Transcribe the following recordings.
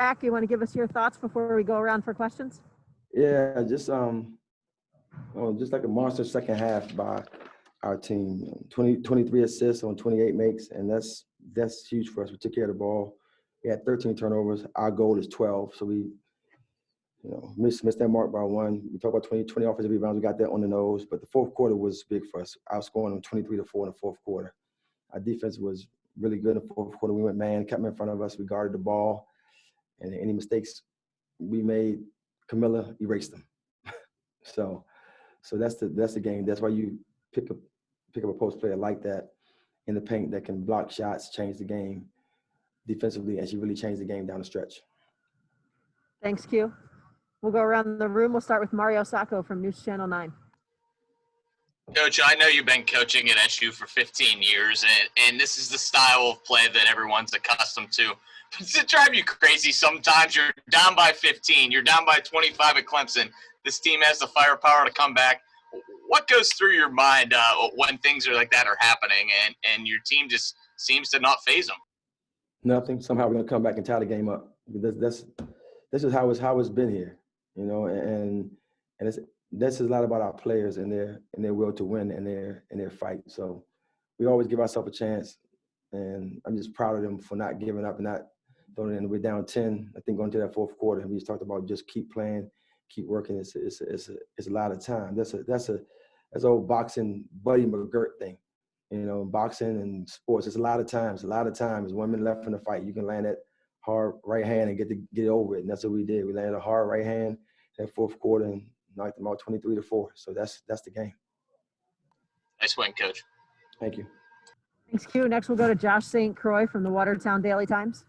Jack, you want to give us your thoughts before we go around for questions? Yeah, just like a monster second half by our team. 23 assists on 28 makes, and that's huge for us. We took care of the ball. We had 13 turnovers. Our goal is 12, so we missed that mark by one. We talk about 20 offensive rebounds. We got that on the nose, but the fourth quarter was big for us. Outscoring them 23-4 in the fourth quarter. Our defense was really good in the fourth quarter. We went man, kept them in front of us. We guarded the ball, and any mistakes we made, Camilla erased them. So that's the game. That's why you pick up a post player like that in the paint that can block shots, change the game defensively, and she really changed the game down the stretch. Thanks, Q. We'll go around the room. We'll start with Mario Sacco from News Channel 9. Coach, I know you've been coaching at SU for 15 years, and this is the style of play that everyone's accustomed to. Does it drive you crazy sometimes? You're down by 15. You're down by 25 at Clemson. This team has the firepower to come back. What goes through your mind when things are like that are happening and your team just seems to not faze them? Nothing. Somehow we're going to come back and tie the game up. This is how it's been here, and this is a lot about our players and their will to win and their fight. So we always give ourselves a chance, and I'm just proud of them for not giving up and not throwing it in. We're down 10, I think, going to that fourth quarter, and we just talked about just keep playing, keep working. It's a lot of time. That's old boxing Buddy McGirt thing, boxing and sports. It's a lot of times. 1 minute left in the fight. You can land that hard right hand and get it over it, and that's what we did. We landed a hard right hand that fourth quarter and knocked them out 23-4. So that's the game. Nice win, Coach. Thank you. Thanks, Q. Next, we'll go to Josh St. Croix from the Watertown Daily Times.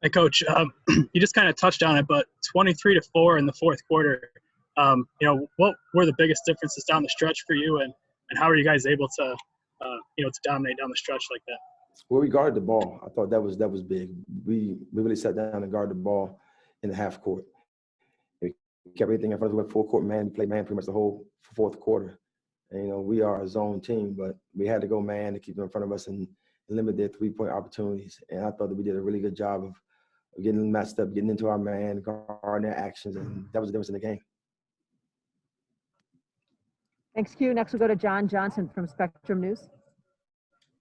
Hey, Coach. You just kind of touched on it, but 23-4 in the fourth quarter. What were the biggest differences down the stretch for you, and how are you guys able to dominate down the stretch like that? Well, we guarded the ball. I thought that was big. We really sat down and guarded the ball in the half court. We kept everything in front of us. We went full court man. We played man pretty much the whole fourth quarter. And, we are a zone team, but we had to go man to keep them in front of us and limit their three-point opportunities. And I thought that we did a really good job of getting them matched up, getting into our man, guarding their actions, and that was the difference in the game. Thanks, Q. Next, we'll go to John Johnson from Spectrum News.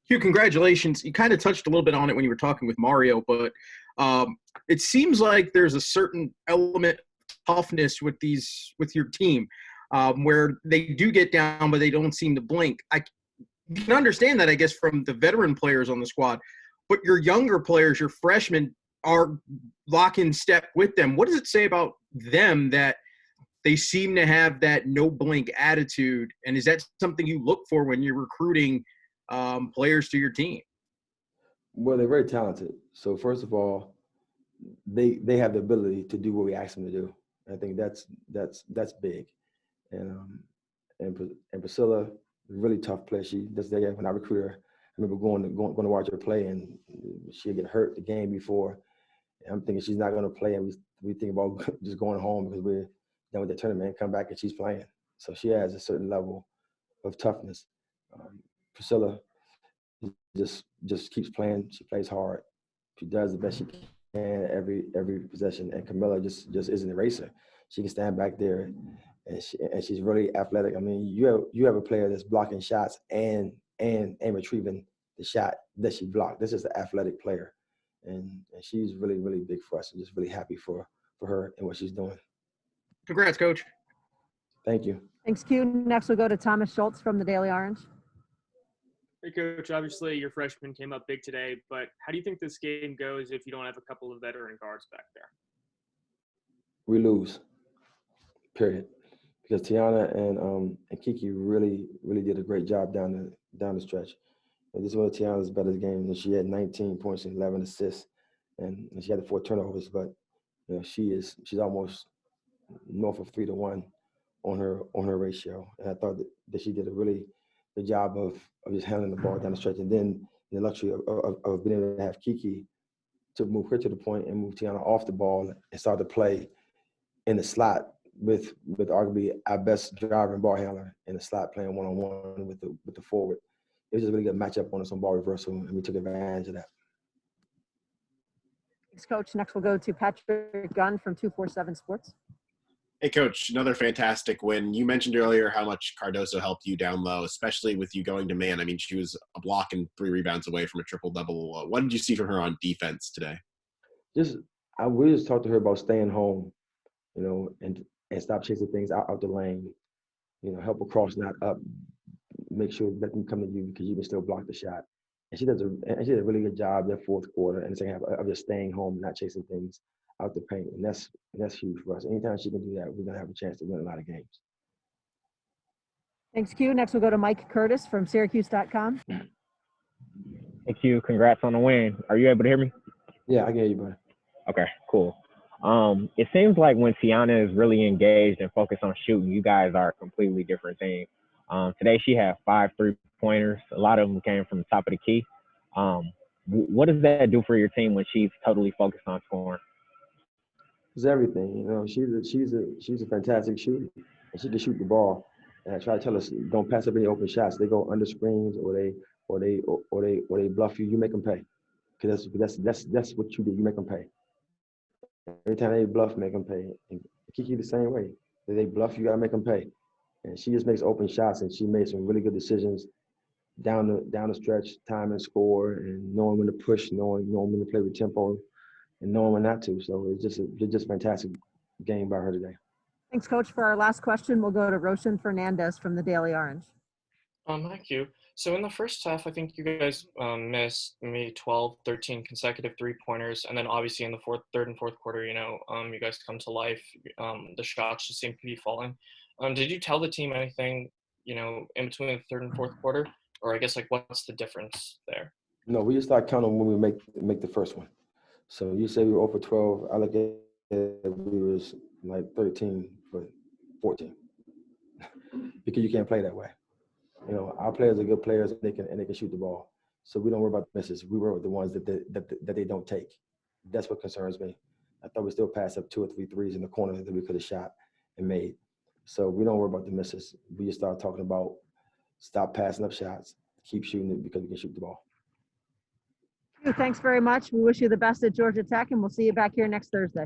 Hugh, congratulations. You kind of touched a little bit on it when you were talking with Mario, but it seems like there's a certain element of toughness with your team where they do get down, but they don't seem to blink. I can understand that, I guess, from the veteran players on the squad, but your younger players, your freshmen, are lock in step with them. What does it say about them that they seem to have that no blink attitude? And is that something you look for when you're recruiting players to your team? Well, they're very talented. So first of all, they have the ability to do what we ask them to do. I think that's big. And Priscilla, really tough player. When I recruit her, I remember going to watch her play, and she'd get hurt the game before. And I'm thinking she's not going to play, and we think about just going home because we're done with the tournament, come back and she's playing. So she has a certain level of toughness. Priscilla just keeps playing. She plays hard. She does the best she can every possession. And Camilla just isn't a racer. She can stand back there, and she's really athletic. I mean, you have a player that's blocking shots and retrieving the shot that she blocked. This is an athletic player, and she's really, really big for us. I'm just really happy for her and what she's doing. Congrats, Coach. Thank you. Thanks, Q. Next, we'll go to Thomas Schultz from the Daily Orange. Hey, Coach, obviously your freshman came up big today, but how do you think this game goes if you don't have a couple of veteran guards back there? We lose, period. Because Tiana and Kiki really, really did a great job down the stretch. And this is one of Tiana's better games. She had 19 points and 11 assists, and she had 4 turnovers. But she's almost north of 3-to-1 on her ratio. And I thought that she did a really good job of just handling the ball down the stretch. And then the luxury of being able to have Kiki to move her to the point and move Tiana off the ball and start to play in the slot with arguably our best driver and ball handler in the slot, playing one-on-one with the forward. It was just a really good matchup on us on ball reversal, and we took advantage of that. Thanks, Coach. Next, we'll go to Patrick Gunn from 247 Sports. Hey, Coach, another fantastic win. You mentioned earlier how much Cardoso helped you down low, especially with you going to man. I mean, she was a block and 3 rebounds away from a triple-double. What did you see from her on defense today? We just talked to her about staying home, and stop chasing things out the lane. Help her cross, not up. Make sure let them come to you because you can still block the shot. And she did a really good job that fourth quarter and the second half of just staying home and not chasing things out the paint. And that's huge for us. Anytime she can do that, we're gonna have a chance to win a lot of games. Thanks, Q. Next, we'll go to Mike Curtis from Syracuse.com. Thank you. Congrats on the win. Are you able to hear me? Yeah, I can hear you, buddy. Okay, cool. It seems like when Tiana is really engaged and focused on shooting, you guys are a completely different team. Today she had 5 3-pointers. A lot of them came from the top of the key. What does that do for your team when she's totally focused on scoring? It's everything. She's a fantastic shooter, and she can shoot the ball. And I try to tell us, don't pass up any open shots. They go under screens or they bluff you. You make them pay, because that's what you do. You make them pay. Every time they bluff, make them pay. And Kiki the same way. If they bluff, you gotta make them pay. And she just makes open shots, and she made some really good decisions down the stretch, time and score, and knowing when to push, knowing when to play with tempo, and knowing when not to. So it's just fantastic game by her today. Thanks, Coach. For our last question, we'll go to Roshan Fernandez from the Daily Orange. Thank you. So in the first half, I think you guys missed maybe 12, 13 consecutive 3-pointers. And then obviously in the third and fourth quarter, you guys come to life. The shots just seem to be falling. Did you tell the team anything, in between the third and fourth quarter? Or I guess, what's the difference there? No, we just start counting when we make the first one. So you say we were 0 for 12. I look at it, we was like 13 for 14. Because you can't play that way. Our players are good players, and they can shoot the ball. So we don't worry about the misses. We worry about the ones that they don't take. That's what concerns me. I thought we still passed up 2 or 3 threes in the corner that we could have shot and made. So we don't worry about the misses. We just start talking about stop passing up shots, keep shooting it because we can shoot the ball. Thanks very much. We wish you the best at Georgia Tech, and we'll see you back here next Thursday.